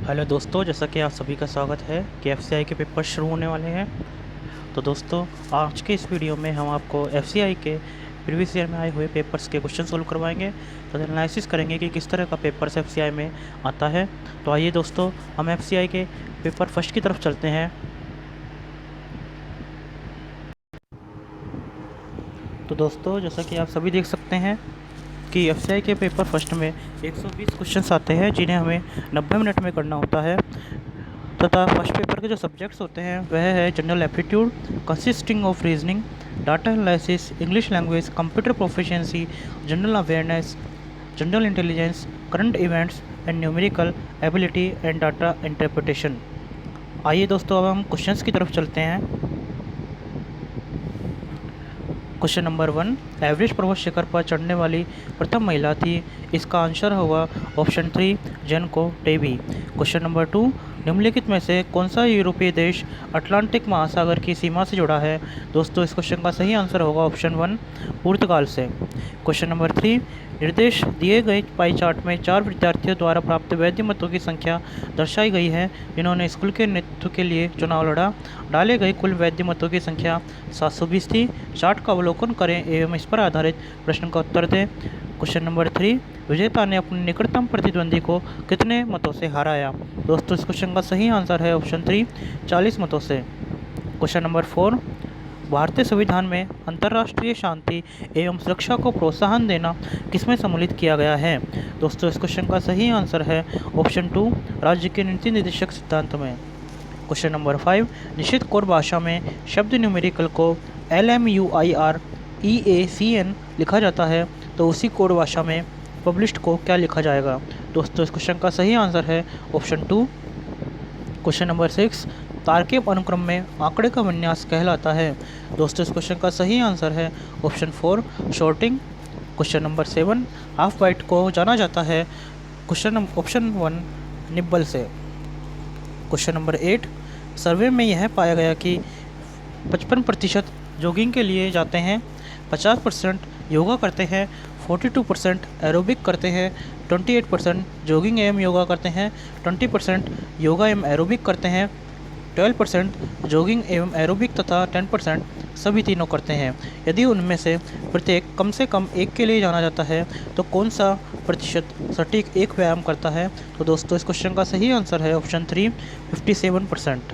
Hello दोस्तों, जैसा कि आप सभी का स्वागत है कि एफसीआई के पेपर शुरू होने वाले हैं। तो दोस्तों, आज के इस वीडियो में हम आपको एफसीआई के प्रीवियस ईयर में आए हुए पेपर्स के क्वेश्चन सोल्व करवाएंगे। तो एनालिसिस करेंगे कि किस तरह का पेपर्स एफसीआई में आता है। तो आइए दोस्तों, हम एफसीआई के पेपर फर्स्ट की तरफ चलते हैं। तो दोस्तों, जैसा कि आप सभी देख सकते हैं कि एफसीआई के पेपर फर्स्ट में 120 क्वेश्चंस आते हैं, जिन्हें हमें 90 मिनट में करना होता है। तथा फर्स्ट पेपर के जो सब्जेक्ट्स होते हैं वह है general aptitude consisting of reasoning, data analysis, English language, computer proficiency, general awareness, general intelligence, current events and numerical ability and data interpretation. आइए दोस्तों, अब हम क्वेश्चंस की तरफ चलते हैं। क्वेश्चन नंबर 1, एवरेस्ट पर्वत शिखर पर चढ़ने वाली प्रथम महिला थी। इसका आंसर होगा ऑप्शन 3, जेनको टेबी। क्वेश्चन नंबर 2, निम्नलिखित में से कौन सा यूरोपीय देश अटलांटिक महासागर की सीमा से जुड़ा है। दोस्तों, इस क्वेश्चन का सही आंसर होगा ऑप्शन 1, पुर्तगाल से। क्वेश्चन नंबर 3, निर्देश दिए गए पाई चार्ट में 4 विद्यार्थियों द्वारा प्राप्त वैध मतों की संख्या दर्शाई गई है, जिन्होंने स्कूल के नेतृत्व के लिए चुनाव लड़ा। डाले गए कुल वैध मतों की संख्या 720 थी। चार्ट का अवलोकन करें एवं इस पर आधारित प्रश्न का उत्तर दें। क्वेश्चन नंबर 3, विजेता ने अपने निकटतम प्रतिद्वंदी को कितने मतों से हराया। दोस्तों, इस क्वेश्चन का सही आंसर है ऑप्शन 3, 40 मतों से। क्वेश्चन नंबर 4, भारतीय संविधान में अंतर्राष्ट्रीय शांति एवं सुरक्षा को प्रोत्साहन देना किसमें सम्मिलित किया गया है। दोस्तों, इस क्वेश्चन का सही आंसर है ऑप्शन 2, राज्य के नीति निर्देशक सिद्धांत में। क्वेश्चन नंबर 5, निश्चित कोड भाषा में शब्द न्यूमेरिकल को LMUIREACN लिखा जाता है, तो उसी कोड भाषा में पब्लिश्ड को क्या लिखा जाएगा। दोस्तों, इस क्वेश्चन का सही आंसर है ऑप्शन 2। क्वेश्चन नंबर 6, तार्किक अनुक्रम में आंकड़े का विन्यास कहलाता है। दोस्तों, इस क्वेश्चन का सही आंसर है option 4, sorting. Question number 7, half byte को जाना जाता है ऑप्शन 1, निब्बल से। क्वेश्चन नंबर 8, सर्वे में यह पाया गया कि 55% जॉगिंग के लिए जाते हैं, 50% योगा करते हैं, 42% एरोबिक करते हैं, 28% जॉगिंग एवं योगा करते हैं, 20% योगा एवं एरोबिक करते हैं, 12% जॉगिंग एवं एरोबिक तथा 10% सभी तीनों करते हैं। यदि उनमें से प्रत्येक कम से कम एक के लिए जाना जाता है, तो कौन सा प्रतिशत सटीक एक व्यायाम करता है। तो दोस्तों, इस क्वेश्चन का सही आंसर है option 3, 57%।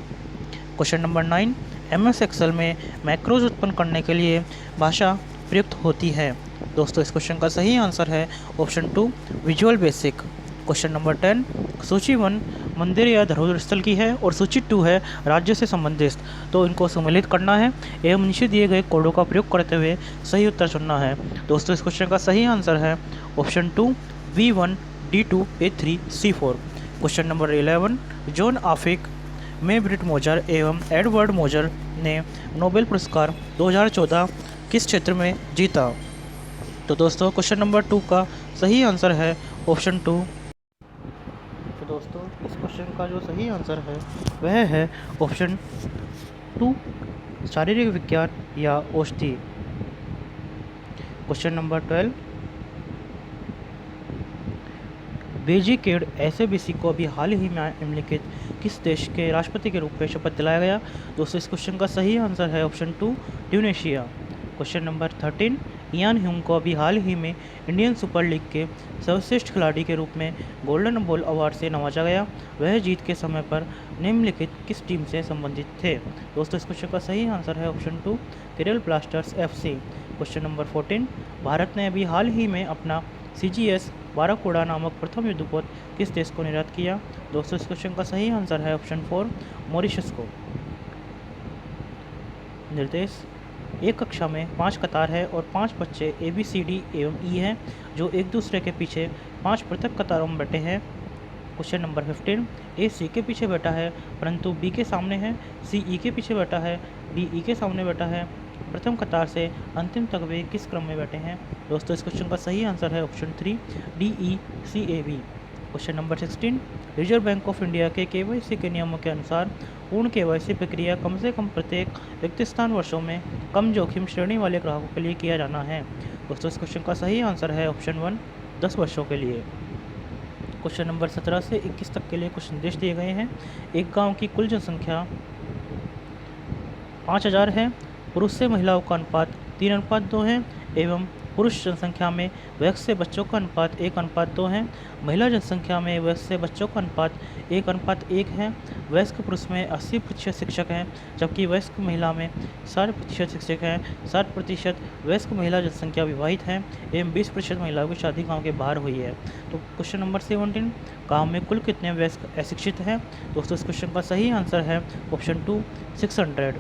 Question number 9, MS Excel में मैक्रोज उत्पन्न करने के लिए भाषा प्रयुक्त होती है। दोस्तों, इस क्वेश्चन का सही आंसर है option 2, visual basic. Question number 10, सूची 1 मंदिर या धरोहर स्थल की है और सूची 2 है राज्य से संबंधित, तो इनको सम्मिलित करना है एवं नीचे दिए गए कोडों का प्रयोग करते हुए सही उत्तर चुनना है। दोस्तों, इस क्वेश्चन का सही आंसर है option 2, V1 D2 A3 C4। Question number 11, John आफिक मेब्रिट मोजर एवं एडवर्ड मोजर ने नोबेल पुरस्कार 2014 किस क्षेत्र में जीता। तो दोस्तों, क्वेश्चन नंबर 2 का सही आंसर है ऑप्शन 2। तो दोस्तों, इस क्वेश्चन का जो सही आंसर है वह है ऑप्शन 2, शारीरिक विज्ञान या औषधि। क्वेश्चन नंबर 12, बेजी केड SABC को अभी हाल ही में निम्नलिखित किस देश के राष्ट्रपति के रूप में शपथ दिलाया गया। दोस्तों, इस क्वेश्चन का सही आंसर है option 2, Tunisia. Question number 13, Ian Hume को अभी हाल ही में इंडियन सुपर लीग के सर्वश्रेष्ठ खिलाड़ी के रूप में गोल्डन बॉल अवार्ड से नवाजा गया। वह जीत के समय पर निम्नलिखित किस टीम से संबंधित थे। दोस्तों, इस क्वेश्चन का सही आंसर है option 2, Kerala blasters FC। Question number 14, Bharat ने अभी हाल ही में अपना CGS बाराकोडा नामक प्रथम युद्धपोत किस देश को निर्यात किया। दोस्तों, इस क्वेश्चन का सही आंसर है ऑप्शन 4, मॉरिशस को। निर्देश, एक कक्षा में 5 कतार है और 5 बच्चे ABCD एवं E हैं, जो एक दूसरे के पीछे 5 पृथक कतारों में बैठे हैं। क्वेश्चन नंबर 15, A C के पीछे बैठा है परंतु B के सामने है, C E के पीछे बैठा है, D E के सामने बैठा है। प्रथम कतार से अंतिम तक वे किस क्रम में बैठे हैं। दोस्तों, इस क्वेश्चन का सही आंसर है option 3, DECAB। Question number 16, reserve bank of India के KYC के नियमों के अनुसार पूर्ण KYC प्रक्रिया कम से कम प्रत्येक रिक्त स्थान वर्षों में कम जोखिम श्रेणी वाले ग्राहकों के लिए किया जाना है। दोस्तों, इस क्वेश्चन का सही आंसर है ऑप्शन 1, 10 वर्षों के लिए। क्वेश्चन नंबर 17 से 21 तक के लिए कुछ निर्देश दिए गए हैं। एक गांव की कुल जनसंख्या 5000 है। पुरुष से महिलाओं का अनुपात 3:2 है एवं पुरुष जनसंख्या में वयस्क से बच्चों का अनुपात 1:2 है। महिला जनसंख्या में वयस्क से बच्चों का अनुपात 1:1 है। वयस्क पुरुष में 80% शिक्षक हैं, जबकि वयस्क महिला में 60% शिक्षक हैं। 60% वयस्क महिला जनसंख्या विवाहित है एवं 20% महिलाओं की शादी गाँव के बाहर हुई है। तो क्वेश्चन नंबर 17, गाँव में कुल कितने वयस्क अशिक्षित हैं? दोस्तों इस क्वेश्चन का सही आंसर है ऑप्शन 2, 600।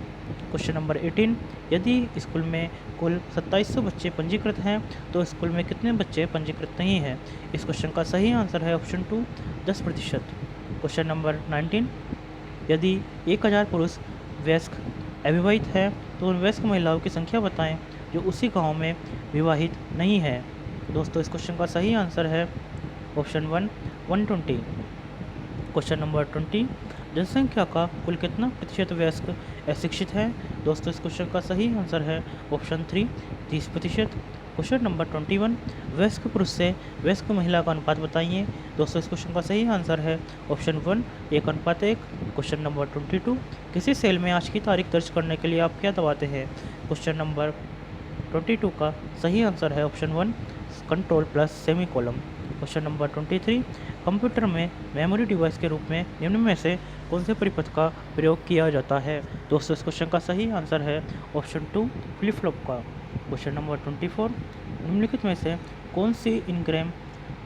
क्वेश्चन नंबर 18, यदि स्कूल में कुल 2700 बच्चे पंजीकृत हैं तो स्कूल में कितने बच्चे पंजीकृत नहीं हैं? इस क्वेश्चन का सही आंसर है ऑप्शन 2, 10%। क्वेश्चन नंबर 19, यदि 1000 पुरुष वयस्क अविवाहित है तो उन वयस्क महिलाओं की संख्या बताएं जो उसी गांव में विवाहित नहीं है। दोस्तों इस क्वेश्चन का सही आंसर है ऑप्शन 1, 120। क्वेश्चन नंबर 20, जनसंख्या का कुल कितना प्रतिशत वयस्क अशिक्षित है? दोस्तों इस क्वेश्चन का सही आंसर है ऑप्शन 3, 30%। क्वेश्चन नंबर 21, वयस्क पुरुष से वयस्क महिला का अनुपात बताइए। दोस्तों इस क्वेश्चन का सही आंसर है ऑप्शन 1, 1:1। क्वेश्चन नंबर 22, किसी सेल में आज की तारीख दर्ज करने के लिए आप क्या दबाते हैं? क्वेश्चन नंबर 22 का सही आंसर है option 1, control plus semicolon. Question number 23, computer में मेमोरी डिवाइस के रूप में निम्न में से कौन से परिपथ का प्रयोग किया जाता है? दोस्तों इस क्वेश्चन का सही आंसर है ऑप्शन 2, फ्लिप फ्लॉप का। क्वेश्चन नंबर 24, निम्नलिखित में से कौन सी इनग्राम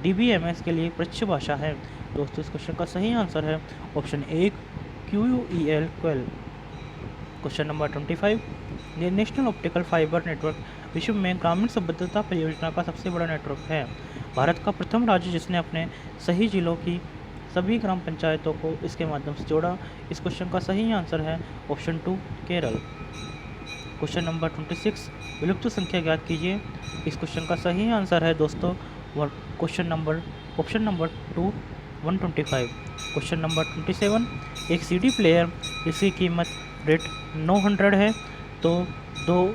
DBMS के लिए प्रत्यक्ष भाषा है? दोस्तों इस क्वेश्चन का सही आंसर है option 1, QUEL 12। Question number 25, national optical fibre network विश्व में ग्रामीण संबद्धता परियोजना का सबसे बड़ा नेटवर्क है। भारत का प्रथम राज्य जिसने अपने सही जिलों की सभी ग्राम पंचायतों को इसके माध्यम से जोड़ा। इस क्वेश्चन का सही आंसर है ऑप्शन 2, केरल। क्वेश्चन नंबर 26, विलुप्त संख्या ज्ञात कीजिए। इस क्वेश्चन का सही आंसर है दोस्तों ऑप्शन नंबर 2, 125। क्वेश्चन नंबर 27, एक CD प्लेयर जिसकी कीमत रेट 900 है तो 2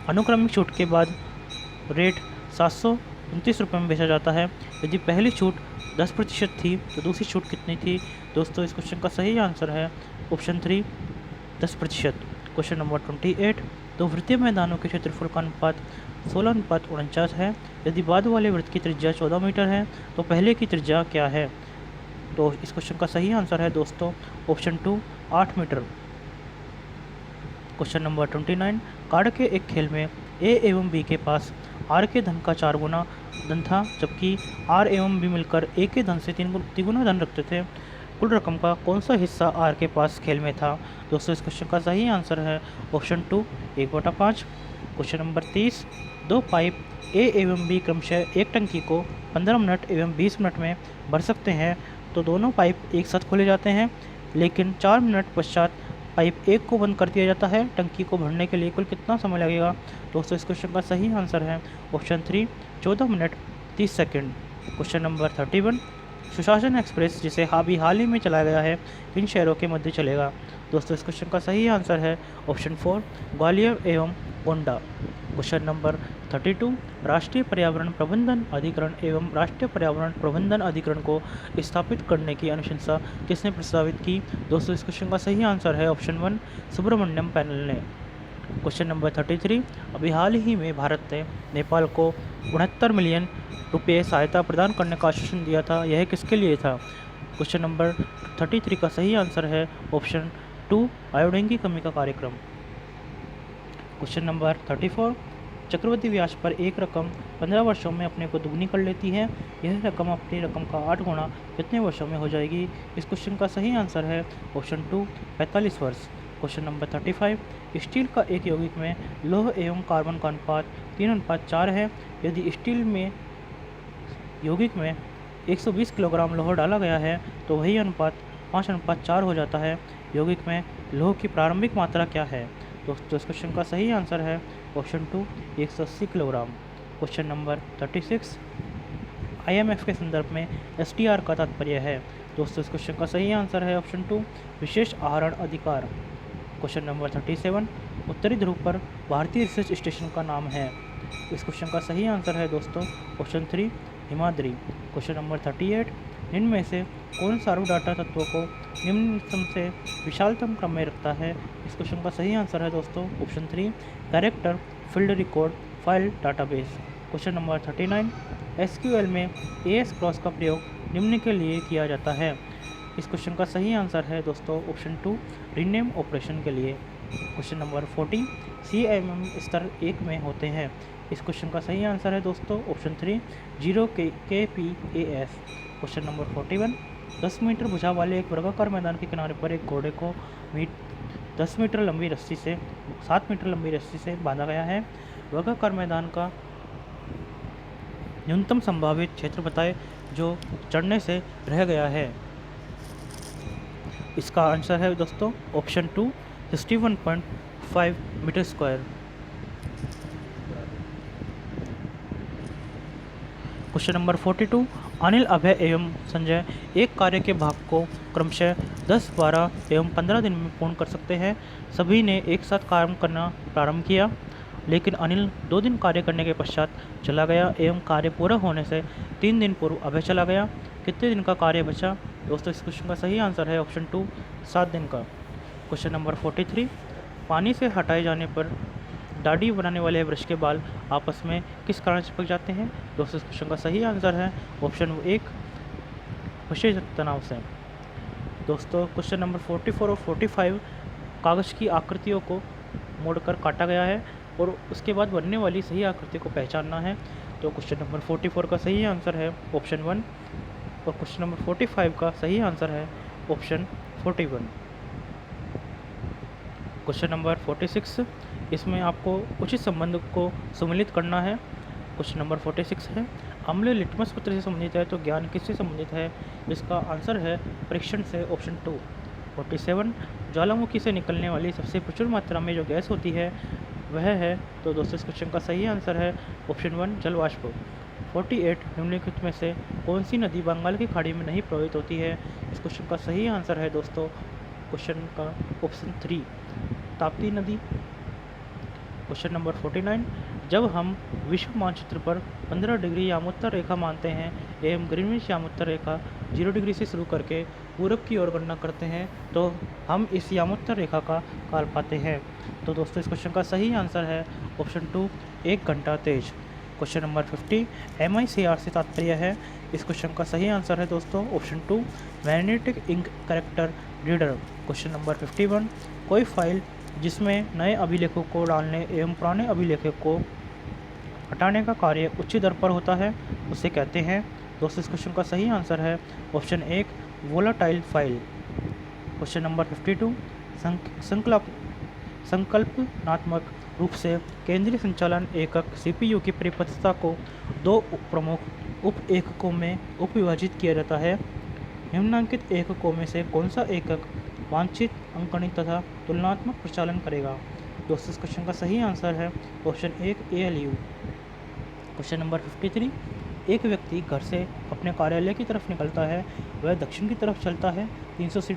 अनुक्रमिक छूट के बाद रेट 729 रुपये में बेचा जाता है। यदि पहली छूट 10% थी तो दूसरी छूट कितनी थी? दोस्तों इस क्वेश्चन का सही आंसर है ऑप्शन 3, 10%। क्वेश्चन नंबर 28, तो वृत्तीय मैदानों के क्षेत्रफल का अनुपात 16:49 है। यदि बाद वाले वृत्त की त्रिज्या 14 मीटर है तो पहले की त्रिज्या क्या है? तो इस क्वेश्चन का सही आंसर है दोस्तों option 2, 8 metre. Question number 29, card के एक खेल में A एवं B के पास R के धन का 4 गुना धन था, जबकि R एवं B मिलकर A के धन से 3 गुना धन रखते थे। कुल रकम का कौन सा हिस्सा R के पास खेल में था? दोस्तों इस क्वेश्चन का सही आंसर है option 2, 1/5। Question number 30, 2 pipe A एवं B क्रमशः एक टंकी को 15 मिनट एवं 20 मिनट में भर सकते हैं तो दोनों पाइप एक साथ खोले जाते हैं, लेकिन 4 मिनट पश्चात पाइप 1 को बंद कर दिया जाता है। टंकी को भरने के लिए कुल कितना समय लगेगा? दोस्तों इस क्वेश्चन का सही आंसर है option 3, 14 minute 30 second. Question number 31, सुशासन एक्सप्रेस जिसे हाल ही में चलाया गया है किन शहरों के मध्य चलेगा? दोस्तों इस क्वेश्चन का सही आंसर है ऑप्शन 4, ग्वालियर एवं गोंडा। क्वेश्चन नंबर 32, राष्ट्रीय पर्यावरण प्रबंधन अधिकरण एवं राष्ट्रीय पर्यावरण प्रबंधन अधिकरण को स्थापित करने की अनुशंसा किसने प्रस्तावित की? दोस्तों इस क्वेश्चन का सही आंसर है ऑप्शन 1, सुब्रमण्यम पैनल ने। क्वेश्चन नंबर 33, अभी हाल ही में भारत ने नेपाल को 69 मिलियन रुपये सहायता प्रदान करने का आश्वासन दिया था, यह किसके लिए था? क्वेश्चन नंबर 33 का सही आंसर है ऑप्शन 2, आयोडीन की कमी का कार्यक्रम। क्वेश्चन नंबर 34, चक्रवृद्धि ब्याज पर एक रकम 15 वर्षों में अपने को दुगनी कर लेती है, यह रकम अपनी रकम का 8 गुना कितने वर्षों में हो जाएगी? इस क्वेश्चन का सही आंसर है ऑप्शन 2, 45 वर्ष। क्वेश्चन नंबर 35, स्टील का एक यौगिक में लौह एवं कार्बन का अनुपात 3:4 है। यदि स्टील में यौगिक में 120 किलोग्राम लौह डाला गया है तो वही अनुपात 5:4 हो जाता है। यौगिक में लौह की प्रारंभिक मात्रा क्या है? दोस्तों इस क्वेश्चन का सही आंसर है option 2, 180 kilogram. Question number 36, IMF के संदर्भ में SDR का तात्पर्य है? दोस्तों इस क्वेश्चन का सही आंसर है ऑप्शन 2, विशेष आहरण अधिकार। क्वेश्चन नंबर 37, उत्तरी ध्रुव पर भारतीय रिसर्च स्टेशन का नाम है? इस क्वेश्चन का सही आंसर है दोस्तों ऑप्शन 3, हिमाद्री। क्वेश्चन नंबर 38, इनमें से कौन सार्व डाटा तत्वों को निम्नतम से विशालतम क्रम में रखता है? इस क्वेश्चन का सही आंसर है दोस्तों option 3 character field record file database. Question number 39 SQL में एएस क्लॉज का प्रयोग निम्न के लिए किया जाता है। इस क्वेश्चन का सही आंसर है दोस्तों ऑप्शन 2 रीनेम ऑपरेशन के लिए। क्वेश्चन नंबर 40 CMM स्तर 1 में होते हैं। इस क्वेश्चन का सही आंसर है दोस्तों option 3 0 kPAS। Question number 41 10 metre भुजा वाले एक वर्गाकार मैदान के किनारे पर एक घोड़े को 10 मीटर लंबी रस्सी से 7 मीटर लंबी रस्सी से बांधा गया है। वर्गाकार मैदान का न्यूनतम संभावित क्षेत्र बताएं जो चढ़ने से रह गया है। इसका आंसर है दोस्तों option 2 61.5 metre square. Question number 42 Anil, Abhay एवं संजय एक कार्य के भाग को क्रमशः 10, 12 एवं 15 दिन में पूर्ण कर सकते हैं। सभी ने एक साथ काम करना प्रारंभ किया, लेकिन अनिल 2 दिन कार्य करने के पश्चात चला गया एवं कार्य पूरा होने से 3 दिन पूर्व अभय चला गया। कितने दिन का कार्य बचा? दोस्तों इस क्वेश्चन का सही आंसर है ऑप्शन 2 7 दिन का। क्वेश्चन नंबर 43 पानी से हटाए जाने पर दाढ़ी बनाने वाले ब्रश के बाल आपस में किस कारण चिपक जाते हैं? दोस्तों इस क्वेश्चन का सही आंसर है ऑप्शन 1 विशेष तनाव से। दोस्तों क्वेश्चन नंबर 44 और 45 कागज़ की आकृतियों को मोड़कर काटा गया है और उसके बाद बनने वाली सही आकृति को पहचानना है। तो क्वेश्चन नंबर 44 का सही आंसर है ऑप्शन 1 और क्वेश्चन नंबर 45 का सही आंसर है ऑप्शन 41। क्वेश्चन नंबर 46 इसमें आपको उचित संबंध को सम्मिलित करना है। क्वेश्चन नंबर 46 है अम्ल लिटमस पत्र से संबंधित है तो ज्ञान किससे संबंधित है? इसका आंसर है परीक्षण से ऑप्शन 2। 47 ज्वालामुखी से निकलने वाली सबसे प्रचुर मात्रा में जो गैस होती है वह है? तो दोस्तों इस क्वेश्चन का सही आंसर है ऑप्शन 1 जल वाष्प। 48 निम्नलिखित में से कौन सी नदी बंगाल की खाड़ी में नहीं प्रवाहित होती है? इस क्वेश्चन का सही आंसर है दोस्तों क्वेश्चन का ऑप्शन 3 ताप्ती नदी। क्वेश्चन नंबर 49 जब हम विश्व मानचित्र पर 15 डिग्री यामोत्तर रेखा मानते हैं एवं ग्रीनविच यामोत्तर रेखा 0 डिग्री से शुरू करके पूरब की ओर गणना करते हैं तो हम इस यामोत्तर रेखा का काल पाते हैं। तो दोस्तों इस क्वेश्चन का सही आंसर है ऑप्शन 2 1 घंटा तेज। क्वेश्चन नंबर 50 MICR से तात्पर्य है? इस क्वेश्चन का सही आंसर है दोस्तों option 2 magnetic ink character reader. Question number 51 कोई फाइल जिसमें नए अभिलेखों को डालने एवं पुराने अभिलेखों को हटाने का कार्य उच्च दर पर होता है उसे कहते हैं? दोस्तों इस क्वेश्चन का सही आंसर है option 1 volatile file. Question number 52 संकल्पनात्मक रूप से केंद्रीय संचालन एकक CPU की परिपथता को 2 प्रमुख उप एककों में उपविभाजित किया जाता है। निम्नलिखित एककों में से कौन सा एकक वांछित अंकगणित तथा तुलनात्मक प्रचालन करेगा? दोस्तों इस क्वेश्चन का सही आंसर है ऑप्शन 1 ALU। क्वेश्चन नंबर 53 एक व्यक्ति घर से अपने कार्यालय की तरफ निकलता है, वह दक्षिण की तरफ चलता है। 300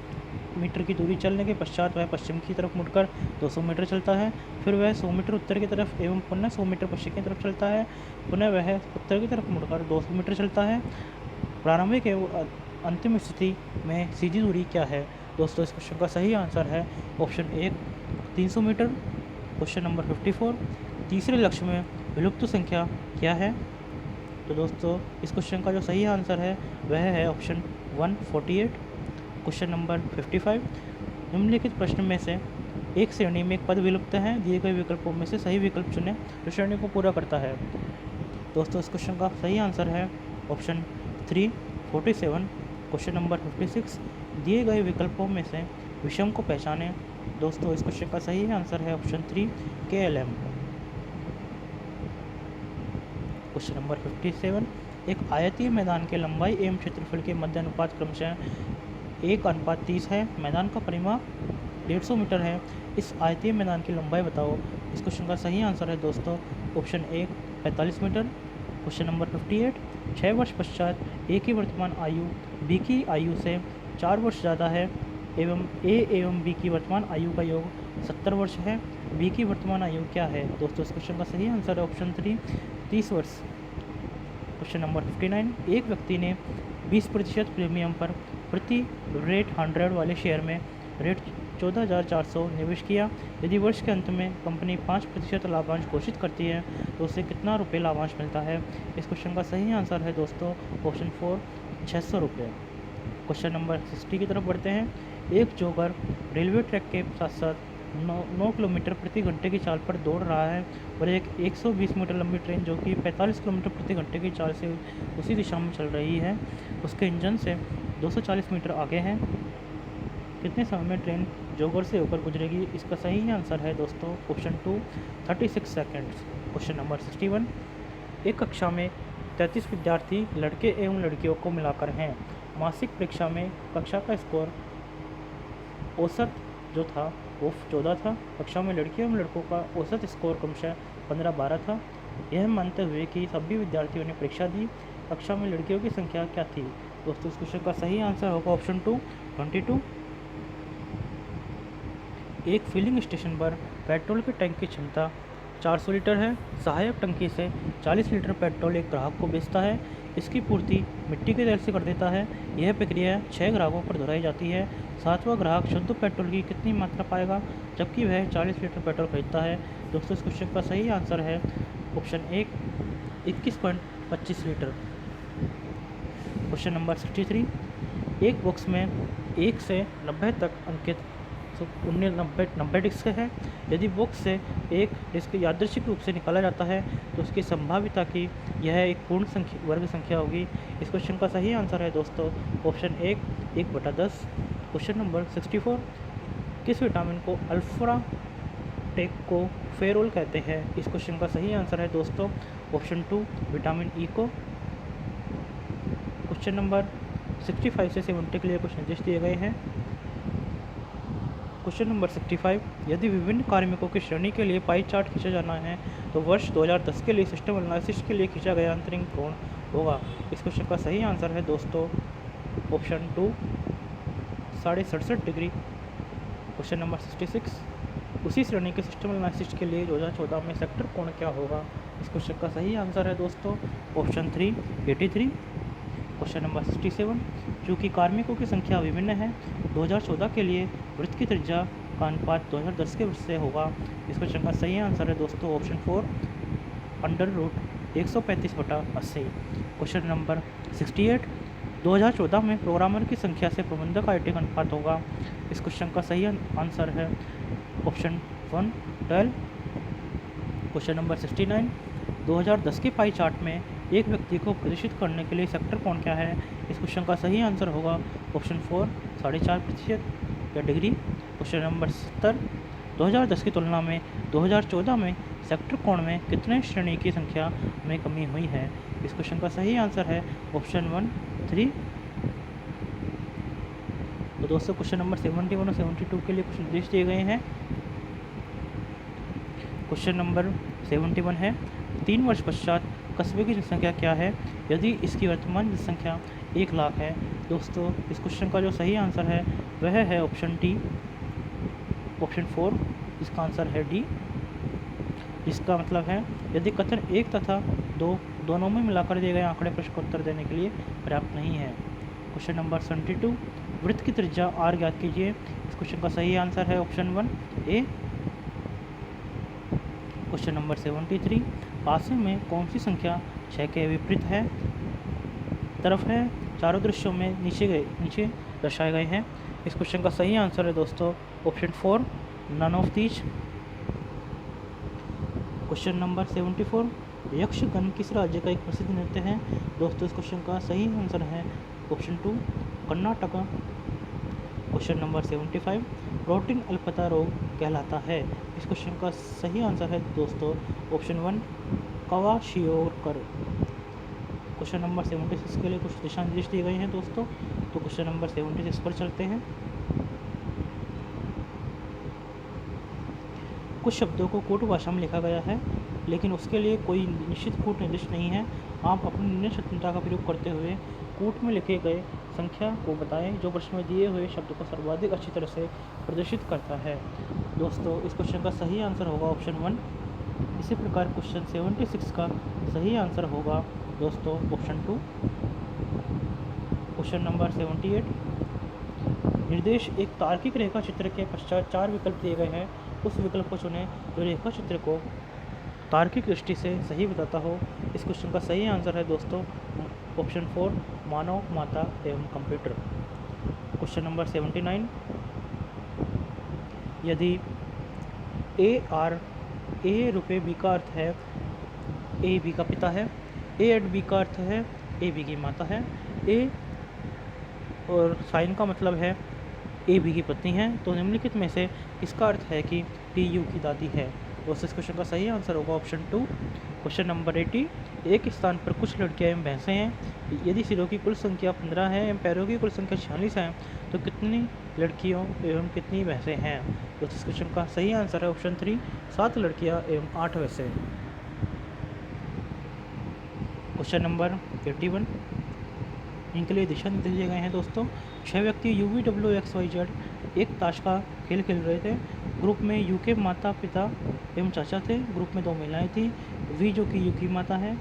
मीटर की दूरी चलने के पश्चात वह पश्चिम की तरफ मुड़कर 200 मीटर चलता है, फिर वह 100 मीटर उत्तर की तरफ एवं पुनः 100 मीटर पश्चिम की तरफ चलता है, पुनः वह उत्तर की तरफ मुड़कर 200 मीटर चलता है। प्रारंभिक एवं अंतिम स्थिति में सीधी दूरी क्या है? दोस्तों इस क्वेश्चन का सही आंसर है ऑप्शन 1 300 मीटर। क्वेश्चन नंबर 54 तीसरे लक्ष्य में विलुप्त संख्या क्या है? तो दोस्तों इस क्वेश्चन का जो सही आंसर है वह है ऑप्शन 148। क्वेश्चन नंबर 55 निम्नलिखित प्रश्न में से एक श्रेणी में एक पद विलुप्त है, दिए गए विकल्पों में से सही विकल्प चुनें जो श्रेणी को पूरा करता है। दोस्तों इस क्वेश्चन का सही आंसर है ऑप्शन 3 47। क्वेश्चन नंबर 56 दिए गए विकल्पों में से विषम को पहचानें। दोस्तों इस क्वेश्चन का सही आंसर है ऑप्शन 3 KLM। क्वेश्चन नंबर 57 एक आयतीय मैदान के लंबाई एवं क्षेत्रफल के मध्य अनुपात क्रमशः 1:30 है। मैदान का परिमाप 150 मीटर है। इस आयतीय मैदान की लंबाई बताओ। इस क्वेश्चन का सही आंसर है दोस्तों ऑप्शन 1 45 मीटर। क्वेश्चन नंबर 58 6 वर्ष पश्चात A की वर्तमान आयु B की आयु से 4 वर्ष ज़्यादा है एवं A एवं B की वर्तमान आयु का योग 70 वर्ष है। B की वर्तमान आयु क्या है? दोस्तों इस क्वेश्चन का सही आंसर है ऑप्शन 3 30 वर्ष। क्वेश्चन नंबर 59 एक व्यक्ति ने 20% प्रीमियम पर प्रति रेट 100 वाले शेयर में रेट 14,400 निवेश किया। यदि वर्ष के अंत में कंपनी 5% लाभांश घोषित करती है तो उसे कितना रुपये लाभांश मिलता है? इस क्वेश्चन का सही आंसर है दोस्तों ऑप्शन 4 600 रुपये। क्वेश्चन नंबर 60 की तरफ बढ़ते हैं। एक जोगर रेलवे ट्रैक के साथ साथ 9 किलोमीटर प्रति घंटे की चाल पर दौड़ रहा है और एक 120 मीटर लंबी ट्रेन जो कि 45 किलोमीटर प्रति घंटे की चाल से उसी दिशा में चल रही है, उसके इंजन से 240 मीटर आगे है। कितने समय में ट्रेन जोगर से होकर गुजरेगी? इसका सही आंसर है दोस्तों ऑप्शन 2 36 सेकेंड्स। Question number 61। एक कक्षा में 33 विद्यार्थी लड़के एवं लड़कियों को मिलाकर हैं। मासिक परीक्षा में कक्षा का स्कोर औसत जो था वो 14 था। कक्षा में लड़कियों एवं लड़कों का औसत स्कोर क्रमशः 15-12 था। यह मानते हुए कि सभी विद्यार्थियों ने परीक्षा दी, कक्षा में लड़कियों की संख्या क्या थी? दोस्तों इस क्वेश्चन का सही आंसर होगा ऑप्शन 2 22। एक फिलिंग स्टेशन पर पेट्रोल की टैंक की क्षमता 400 लीटर है। सहायक टंकी से 40 लीटर पेट्रोल एक ग्राहक को बेचता है। इसकी पूर्ति मिट्टी के तेल से कर देता है। यह प्रक्रिया 6 ग्राहकों पर दोहराई जाती है। 7वां ग्राहक शुद्ध पेट्रोल की कितनी मात्रा पाएगा जबकि वह 40 लीटर पेट्रोल खरीदता है? दोस्तों इस क्वेश्चन का सही आंसर है ऑप्शन 1 21.25 लीटर। Question number 63। एक बॉक्स में 1 से 90 तक अंकित 90 डिस्क है। यदि बॉक्स से एक डिस्क यादृच्छिक रूप से निकाला जाता है तो उसकी संभाव्यता कि यह एक पूर्ण संख्या वर्ग संख्या होगी। इस क्वेश्चन का सही आंसर है दोस्तों ऑप्शन 1 1/10। Question number 64। किस विटामिन को अल्फा टेकोफेरोल कहते हैं? इस क्वेश्चन का सही आंसर है दोस्तों ऑप्शन 2 विटामिन ई को। क्वेश्चन नंबर 65 से 70 के लिए कुछ निर्देश दिए गए हैं। Question number 65। यदि विभिन्न कार्मिकों की श्रेणी के लिए पाई चार्ट खींचा जाना है तो वर्ष 2010 के लिए सिस्टम एनालिसिस के लिए खींचा गया अंतरिम कोण होगा? इस क्वेश्चन का सही आंसर है दोस्तों ऑप्शन 2 67.5 डिग्री। Question number 66। उसी श्रेणी के सिस्टम एनालिसिस के लिए 2014 में सेक्टर कोण क्या होगा? इस क्वेश्चन का सही आंसर है दोस्तों ऑप्शन 3 83। Question number 67। चूँकि कार्मिकों की संख्या विभिन्न है 2014 के लिए वृत्त की त्रिज्या का अनुपात 2010 के वृत्त से होगा। इस क्वेश्चन का सही आंसर है दोस्तों ऑप्शन 4 √135/80। Question number 68। 2014 में प्रोग्रामर की संख्या से प्रबंधक आईटी का अनुपात होगा। इस क्वेश्चन का सही आंसर है ऑप्शन 1 12। Question number 69। 2010 के पाई चार्ट में एक व्यक्ति को प्रदर्शित करने के लिए सेक्टर कोण क्या है? इस क्वेश्चन का सही आंसर होगा ऑप्शन 4 4.5% या डिग्री। Question number 70। 2010 की तुलना में 2014 में सेक्टर कोण में कितने श्रेणी की संख्या में कमी हुई है? इस क्वेश्चन का सही आंसर है ऑप्शन 1 3। तो दोस्तों क्वेश्चन नंबर 71 और 72 के लिए कुछ निर्देश दिए गए हैं। क्वेश्चन नंबर 71 है 3 वर्ष पश्चात कस्बे की जनसंख्या क्या है यदि इसकी वर्तमान जनसंख्या 1 लाख है? दोस्तों इस क्वेश्चन का जो सही आंसर है वह है ऑप्शन डी ऑप्शन 4। इसका आंसर है डी, जिसका मतलब है यदि कथन 1 तथा 2 दोनों में मिलाकर दिए गए आंकड़े प्रश्न का उत्तर देने के लिए पर्याप्त नहीं है। Question number 72। वृत्त की त्रिज्या r ज्ञात कीजिए। इस क्वेश्चन का सही आंसर है ऑप्शन 1 ए। Question number 73। पासे में कौन सी संख्या 6 के विपरीत है तरफ है? चारों दृश्यों में नीचे दर्शाए गए हैं। इस क्वेश्चन का सही आंसर है दोस्तों option 4 none of these. Question number 74। Yakshagana किस राज्य का एक प्रसिद्ध नृत्य है? दोस्तों इस क्वेश्चन का सही आंसर है option 2 Karnataka. Question number 75। Protein अल्पता रोग कहलाता है? इस क्वेश्चन का सही आंसर है दोस्तों ऑप्शन 1 क्वाशियोकर। क्वेश्चन नंबर 76 के लिए कुछ दिशा निर्देश दिए गए हैं दोस्तों। तो क्वेश्चन नंबर 76 पर चलते हैं। कुछ शब्दों को कूट भाषा में लिखा गया है लेकिन उसके लिए कोई निश्चित कूट निर्देश नहीं है। आप अपनी निर्णय स्वतंत्रता का प्रयोग करते हुए कूट में लिखे गए संख्या को बताएं जो प्रश्न में दिए हुए शब्द को सर्वाधिक अच्छी तरह से प्रदर्शित करता है। दोस्तों इस क्वेश्चन का सही आंसर होगा ऑप्शन 1। इसी प्रकार क्वेश्चन 76 का सही आंसर होगा दोस्तों ऑप्शन 2। क्वेश्चन नंबर 78, निर्देश एक तार्किक रेखा चित्र के पश्चात 4 विकल्प दिए गए हैं, उस विकल्प को चुनें जो रेखा चित्र को तार्किक दृष्टि से सही बताता हो। इस क्वेश्चन का सही आंसर है दोस्तों ऑप्शन 4, मानव, माता एवं कंप्यूटर। क्वेश्चन नंबर 79, यदि ए रुपये बी का अर्थ है ए बी का पिता है, ए एट बी का अर्थ है ए बी की माता है, ए और साइन का मतलब है ए बी की पत्नी है, तो निम्नलिखित में से किसका अर्थ है कि टी यू की दादी है। तो इस क्वेश्चन का सही आंसर होगा ऑप्शन 2। क्वेश्चन नंबर 80, एक स्थान पर कुछ लड़कियां एवं भैंसें हैं, यदि सिरों की कुल संख्या 15 है एवं पैरों की कुल संख्या 46 है तो कितनी लड़कियों एवं कितनी भैंसें हैं। तो इस क्वेश्चन का सही आंसर है ऑप्शन 3, 7 लड़कियां एवं 8 भैंसें। क्वेश्चन नंबर 81, इनके लिए दिशा निर्देश दिए गए हैं दोस्तों। 6 व्यक्ति UVWXYZ एक ताश का खेल खेल रहे थे। ग्रुप में यू के माता पिता एवं चाचा थे, ग्रुप में 2 महिलाएं थी। वी जो कि यू की माता है,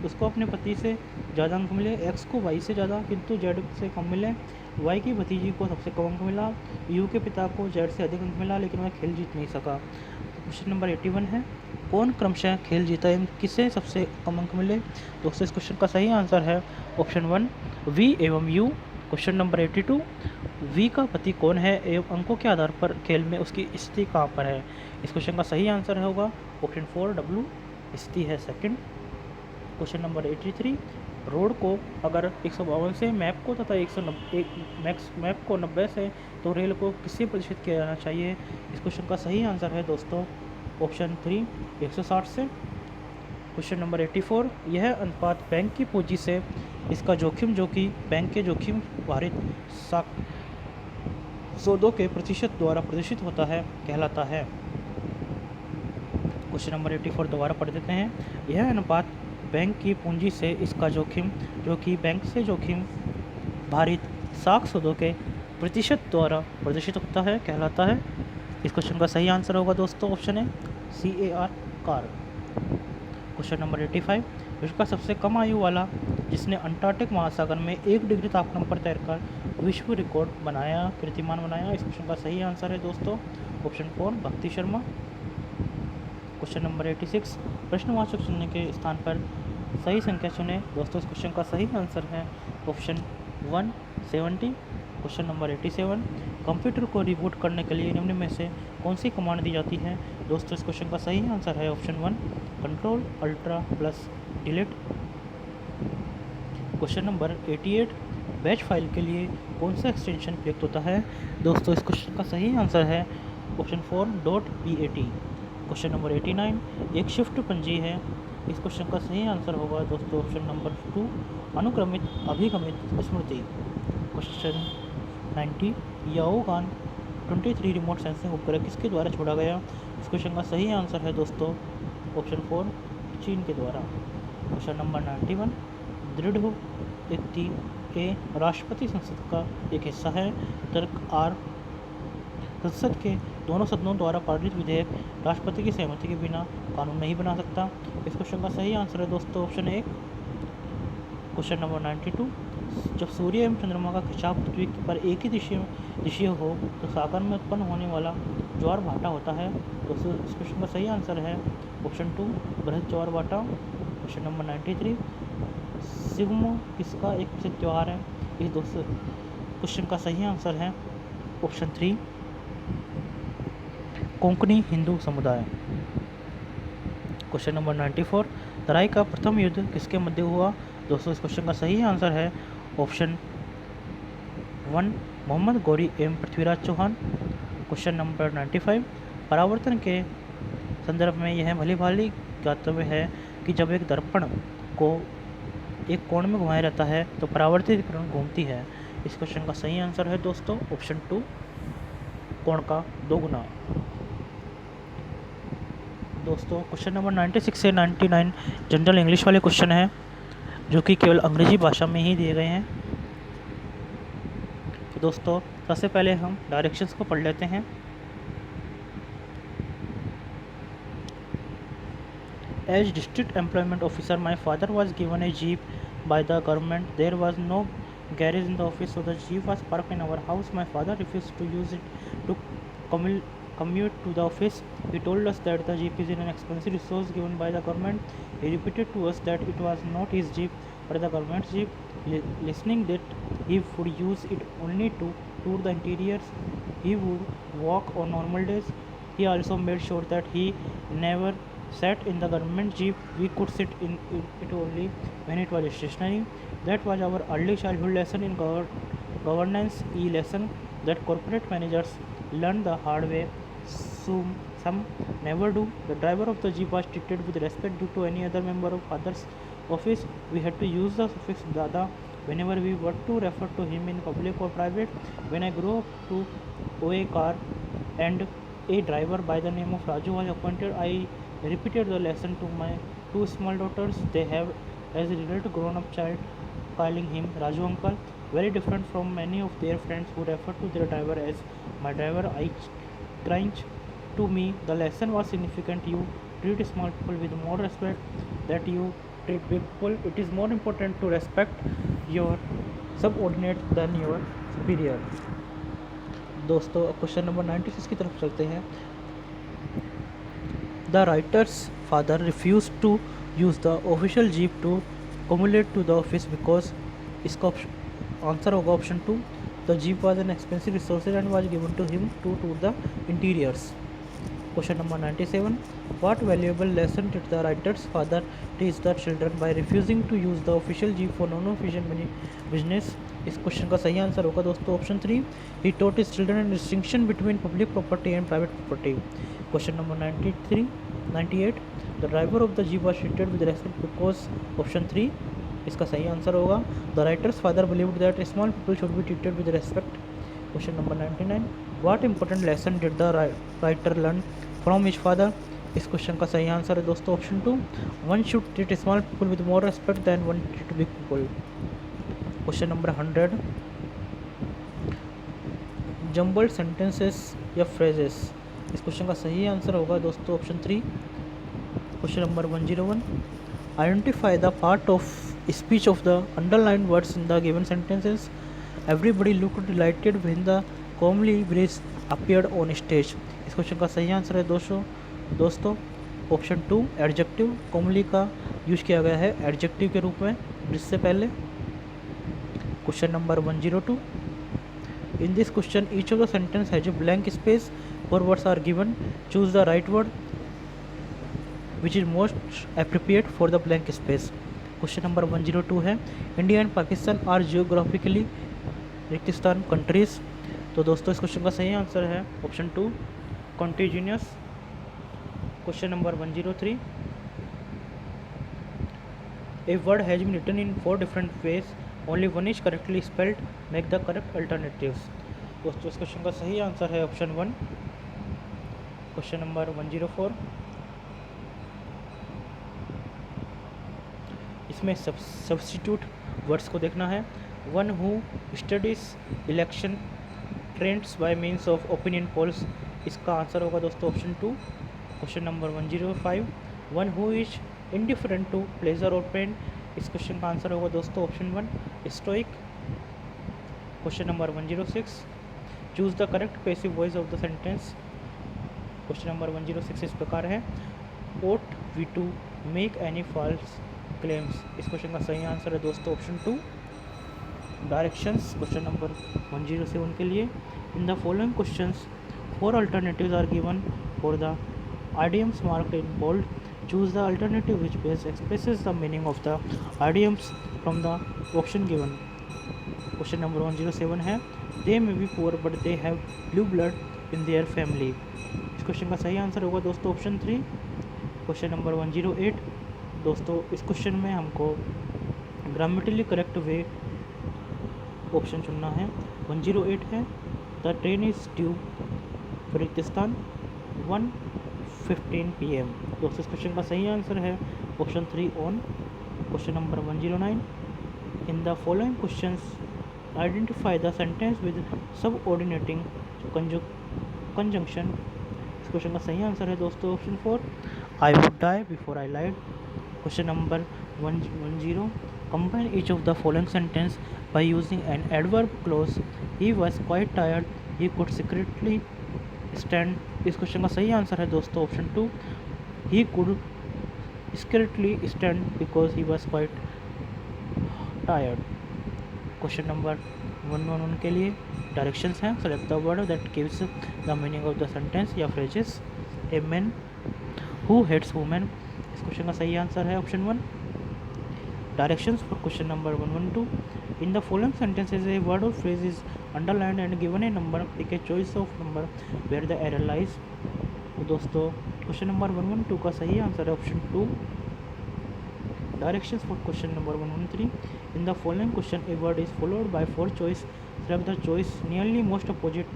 उसको अपने पति से ज़्यादा अंक मिले, एक्स को वाई से ज़्यादा किंतु जेड से कम मिले, वाई की भतीजी को सबसे कम अंक मिला, यू के पिता को जेड से अधिक अंक मिला लेकिन वह खेल जीत नहीं सका। क्वेश्चन नंबर 81 है, कौन क्रमशः खेल जीता एवं किसे सबसे कम अंक मिले। दोस्तों इस क्वेश्चन का सही आंसर है ऑप्शन 1, वी एवं यू। क्वेश्चन नंबर 82, वी का पति कौन है एवं अंकों के आधार पर खेल में उसकी स्थिति कहाँ पर है। इस क्वेश्चन का सही आंसर होगा ऑप्शन 4, डब्लू, स्थिति है सेकंड। क्वेश्चन नंबर 83, रोड को अगर 152 से मैप को तथा 190 मैप को 90 से तो रेल को किससे प्रतिशत किया जाना चाहिए। इस क्वेश्चन का सही आंसर है दोस्तों ऑप्शन 3, 160 से। क्वेश्चन नंबर 84, यह अनुपात बैंक की पूंजी से इसका जोखिम जो कि बैंक के जोखिम भारित सौदों के प्रतिशत द्वारा प्रदर्शित होता है कहलाता है। क्वेश्चन नंबर 84 दोबारा पढ़ देते हैं। यह अनुपात बैंक की पूंजी से इसका जोखिम जो कि बैंक से जोखिम भारित साख सौदों के प्रतिशत द्वारा प्रदर्शित होता है कहलाता है। इस क्वेश्चन का सही आंसर होगा दोस्तों ऑप्शन है CAR, कार। क्वेश्चन नंबर 85, विश्व का सबसे कम आयु वाला जिसने अंटार्कटिक महासागर में 1 डिग्री तापमान पर तैरकर विश्व रिकॉर्ड बनाया, कीर्तिमान बनाया। इस क्वेश्चन का सही आंसर है दोस्तों ऑप्शन 4, भक्ति शर्मा। क्वेश्चन नंबर 86, प्रश्नवाचक चुनने के स्थान पर सही संख्या चुनें। दोस्तों इस क्वेश्चन का सही आंसर है ऑप्शन 1, 70। क्वेश्चन नंबर 87, कंप्यूटर को रिबूट करने के लिए निम्न में से कौन सी कमांड दी जाती है। दोस्तों इस क्वेश्चन का सही आंसर है option 1, control ultra plus delete. Question number 88, batch file के लिए कौन सा एक्सटेंशन प्रयुक्त होता है। दोस्तों इस क्वेश्चन का सही आंसर है ऑप्शन 4, .bat। क्वेश्चन नंबर 89, एक शिफ्ट पंजी है। इस क्वेश्चन का सही आंसर होगा दोस्तों ऑप्शन नंबर 2, अनुक्रमित अभिगमित स्मृति। क्वेश्चन 90, याओगान 23 रिमोट सेंसिंग उपग्रह किसके द्वारा छोड़ा गया। इस क्वेश्चन का सही आंसर है दोस्तों ऑप्शन 4, चीन के द्वारा। क्वेश्चन नंबर 91, दृढ़ व्यक्ति ए राष्ट्रपति संसद का एक हिस्सा है। तर्क आर, संसद के दोनों सदनों द्वारा पारित विधेयक राष्ट्रपति की सहमति के बिना कानून नहीं बना सकता। इस क्वेश्चन का सही आंसर है दोस्तों ऑप्शन 1। क्वेश्चन नंबर 92, जब सूर्य एवं चंद्रमा का खिंचाव पृथ्वी पर एक ही दिशा हो तो सागर में उत्पन्न होने वाला ज्वार भाटा होता है। दोस्तों इस क्वेश्चन का सही आंसर है ऑप्शन 2, बृहद ज्वार भाटा। क्वेश्चन नंबर 93, सिग्मो किसका एक प्रसिद्ध त्यौहार है। इस दोस्तों क्वेश्चन का सही आंसर है ऑप्शन 3, कोंकणी हिंदू समुदाय। क्वेश्चन नंबर 94, तराई का प्रथम युद्ध किसके मध्य हुआ। दोस्तों इस क्वेश्चन का सही आंसर है ऑप्शन 1, मोहम्मद गौरी एवं पृथ्वीराज चौहान। क्वेश्चन नंबर 95, परावर्तन के संदर्भ में यह भली भांति ज्ञातव्य है कि जब एक दर्पण को एक कोण में घुमाया जाता है तो परावर्तित किरण घूमती है। इस क्वेश्चन का सही आंसर है दोस्तों ऑप्शन 2, कोण का 2 गुना। दोस्तों क्वेश्चन नंबर 96 से 99 जनरल इंग्लिश वाले क्वेश्चन हैं जो कि केवल अंग्रेजी भाषा में ही दिए गए हैं। तो दोस्तों सबसे पहले हम डायरेक्शंस को पढ़ लेते हैं। As district employment officer, my father was given a jeep by the government. There was no garage in the office, so the jeep was parked in our house. My father refused to use it to commute to the office. He told us that the jeep is an expensive resource given by the government. He repeated to us that it was not his jeep but the government's jeep, listening that he would use it only to tour the interiors. He would walk on normal days. He also made sure that he never sat in the government jeep. We could sit in it only when it was stationary. That was our early childhood lesson in governance, e lesson that corporate managers learn the hard way. Some never do. The driver of the jeep was treated with respect due to any other member of father's office. We had to use the suffix dada whenever we were to refer to him in public or private. When I grew up to own a car and a driver by the name of Raju was appointed, I repeated the lesson to my two small daughters. They have as a result grown up child calling him Raju uncle, very different from many of their friends who refer to their driver as my driver. I cringe. To me, the lesson was significant. You treat small people with more respect that you treat big people. It is more important to respect your subordinate than your superior. दोस्तों question number 96 की तरफ चलते हैं. The writer's father refused to use the official jeep to commute to the office because इसका answer होगा option 2. The jeep was an expensive resource and was given to him to tour the interiors. Question number 97. What valuable lesson did the writer's father teach the children by refusing to use the official jeep for non-official business? इस question का सही answer होगा दोस्तों option 3. He taught his children a distinction between public property and private property. Question number 98. The driver of the jeep was treated with respect because option 3. इसका सही answer होगा. The writer's father believed that small people should be treated with respect. Question number 99. What important lesson did the writer learn from his father? इस question का सही answer है दोस्तों option 2. One should treat small people with more respect than one treat big people. Question number 100. Jumbled sentences या phrases. इस question का सही answer होगा दोस्तों option 3. Question number 101. Identify the part of speech of the underlined words in the given sentences. Everybody looked delighted when the comely breeze appeared on stage. इस question का सही answer है दोस्तों ऑप्शन 2. एडजेक्टिव. कॉमली का use किया गया है adjective के रूप में ब्रिज से पहले. Question number 102. In this question each of the sentence has a blank space. 4 words are given. Choose the right word which is most appropriate for the blank space. Question number 102 है. India and Pakistan are geographically रेगिस्तान countries. तो दोस्तों इस question का सही answer है option 2. Continuous. Question number 103. A word has been written in 4 different ways. Only one is correctly spelled. Make the correct alternatives. दोस्तों इस क्वेश्चन का सही आंसर है ऑप्शन 1. Question number 104. इसमें सब्स्टिट्यूट वर्ड्स को देखना है. One who studies election trends by means of opinion polls. इसका आंसर होगा दोस्तों option 2. Question number 105. One who is indifferent to pleasure और पेन. इस क्वेश्चन का आंसर होगा दोस्तों option 1. Stoic. Question number 106. Choose the correct passive voice of the sentence. Question number 106 इस प्रकार है. Ought we to make any false claims. इस question का सही आंसर है दोस्तों ऑप्शन 2. डायरेक्शंस. क्वेश्चन नंबर 107 के लिए. इन the following questions 4 alternatives are given for the idioms marked in bold. Choose the alternative which best expresses the meaning of the idioms from the option given. Question number 107 है. They may be poor but they have blue blood in their family. इस question का सही answer होगा दोस्तों option 3. Question number 108. दोस्तों इस question में हमको ग्रामेटिकली करेक्ट वे ऑप्शन चुनना है. 108 है. द ट्रेन इज ड्यू रेगिस्तान 1:15 PM. दोस्तों इस क्वेश्चन का सही आंसर है option 3 on. Question number 109. In the following questions identify the sentence with subordinating conjunction. इस क्वेश्चन का सही आंसर है दोस्तों option 4. I would die before I lied. Question number 110. Combine each of the following sentence by using an adverb clause. He was quite tired, he could secretly stand. इस question का सही answer है दोस्तों option 2, he could secretly stand because he was quite tired. Question number 111 के लिए directions हैं। Select the word that gives the meaning of the sentence या phrases. A man who hates women, इस question का सही answer है option 1। Directions for question number 112, in the following sentences a word और phrase is underlined and given a number, pick a choice of number where the error lies. तो दोस्तों question number 112 का सही answer है option 2। Directions for question number 113, in the following question a word is followed by 4 choice, select the choice nearly most opposite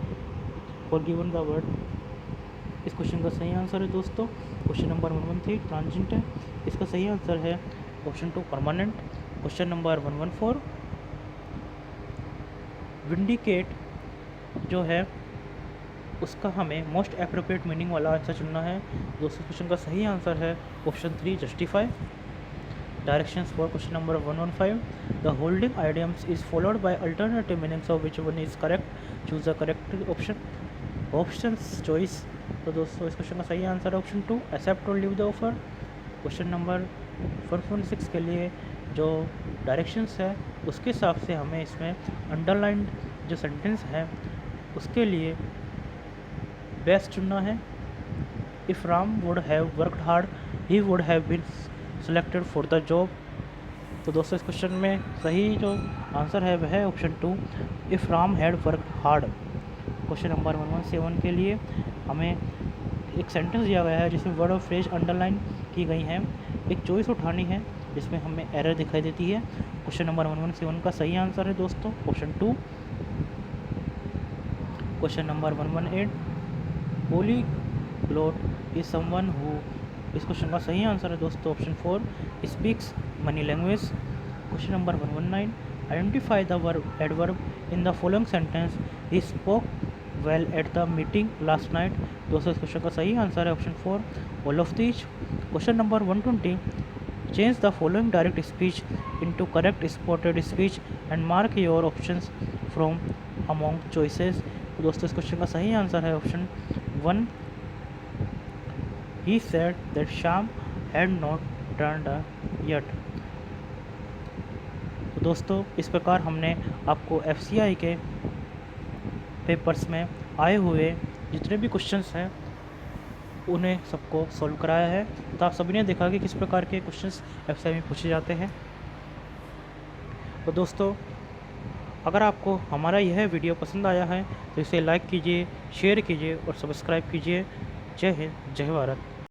for given the word। इस question का सही answer है दोस्तों क्वेश्चन नंबर 113 ट्रांजेंट है, इसका सही आंसर है option 2 permanent. Question number 114 vindicate जो है उसका हमें मोस्ट एप्रोप्रिएट मीनिंग वाला आंसर चुनना है दोस्तों। क्वेश्चन का सही आंसर है option 3 justify. Directions for question number 115, the holding idioms is followed by alternative meanings of which one is correct, choose the correct option। Options choice, तो दोस्तों इस क्वेश्चन का सही आंसर है ऑप्शन 2 एक्सेप्ट और leave the offer. Question number 116 के लिए जो डायरेक्शंस है उसके हिसाब से हमें इसमें अंडरलाइंड जो सेंटेंस है उसके लिए बेस्ट चुनना है। If Ram would have worked hard he would have been selected for the job. तो दोस्तों इस क्वेश्चन में सही जो आंसर है वह है option 2 if Ram had work hard. Question number 117 के लिए हमें एक सेंटेंस दिया गया है जिसमें वर्ड और फ्रेज अंडरलाइन की गई हैं, एक चॉइस उठानी है जिसमें हमें एरर दिखाई देती है। क्वेश्चन नंबर 117 का सही आंसर है दोस्तों option 2। Question number 118 polyglot is someone who, इस क्वेश्चन का सही आंसर है दोस्तों option 4 speaks money language. Question number 119 identify the verb adverb in the following sentence he spoke well at the meeting last night. दोस्तों इस question का सही answer है option 4 all of these. Question number 120 change the following direct speech into correct spotted speech and mark your options from among choices. तो दोस्तों इस question का सही आंसर है option 1 He said that Sham had not turned yet। तो दोस्तों इस प्रकार हमने आपको FCI के पेपर्स में आए हुए जितने भी क्वेश्चंस हैं उन्हें सबको सॉल्व कराया है। तो आप सभी ने देखा कि किस प्रकार के क्वेश्चंस FCI में पूछे जाते हैं। तो दोस्तों अगर आपको हमारा यह वीडियो पसंद आया है तो इसे लाइक कीजिए, शेयर कीजिए और सब्सक्राइब कीजिए। जय हिंद, जय भारत।